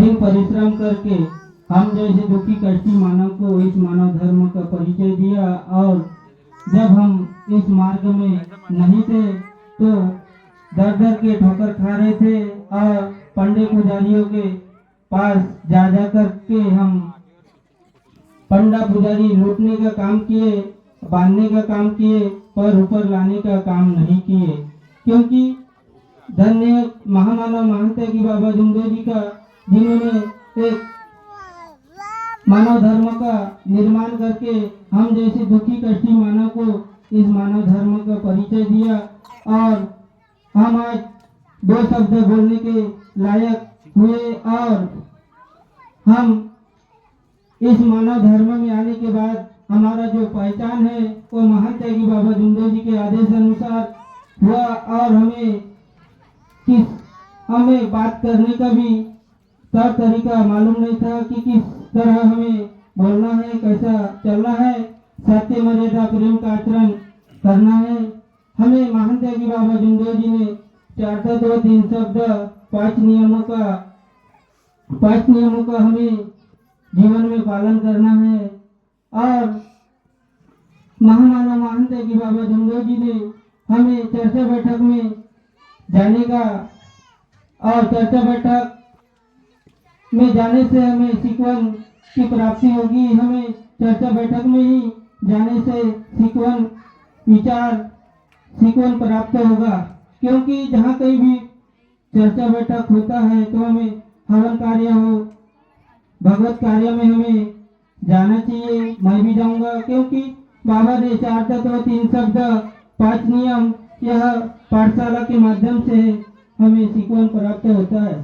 कठिन परिश्रम करके हम जैसे दुखी कष्टी मानव को इस मानव धर्म का परिचय दिया। और जब हम इस मार्ग में नहीं थे तो दर दर के ठोकर खा रहे थे और पंडे पुजारियों के पास जा जा करके हम पंडा पुजारी लूटने का काम किए, बांधने का काम किए, पर ऊपर लाने का काम नहीं किए। क्योंकि धन्य महामानव महंत की बाबा जुमदेव जी का, जिन्होंने एक मानव धर्म का निर्माण करके हम जैसे दुखी कष्टी मानव को इस मानव धर्म का परिचय दिया। और हम आज दो शब्द बोलने के लायक हुए। और हम इस मानव धर्म में आने के बाद हमारा जो पहचान है वो महंत की बाबा जुमदेव जी के आदेश अनुसार हुआ। और हमें बात करने का भी तौर तरीका मालूम नहीं था कि किस तरह हमें बोलना है, कैसा चलना है, सत्य मर्यादा प्रेम का आचरण करना है। हमें महंत की बाबा जुमदेव जी ने 4 तत्व 3 शब्द 5 नियमों का हमें जीवन में पालन करना है। और महामानव महंत की बाबा जुमदेव जी ने हमें चर्चा बैठक में जाने का, और चर्चा बैठक में जाने से हमें सिकवन की प्राप्ति होगी। हमें चर्चा बैठक में ही जाने से सिकवन प्राप्त होगा। क्योंकि जहाँ कहीं भी चर्चा बैठक होता है तो हमें हवन कार्य हो, भगवत कार्य में हमें जाना चाहिए। मैं भी जाऊंगा, क्योंकि बाबा ने 4 तत्व 3 शब्द 5 नियम यह पाठशाला के माध्यम से हमें सिकवन प्राप्त होता है।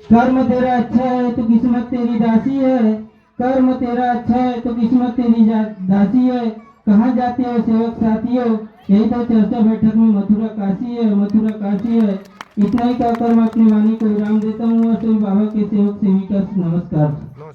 कर्म तेरा अच्छा है तो किस्मत तेरी दासी है, कर्म तेरा अच्छा है तो किस्मत तेरी दासी है। कहाँ जाते हो सेवक साथियों, यही तो चर्चा बैठक में मथुरा काशी है, मथुरा काशी है। इतना ही कहकर मैं अपनी वाणी को विराम देता हूँ और सभी बाबा के सेवक सेविका नमस्कार।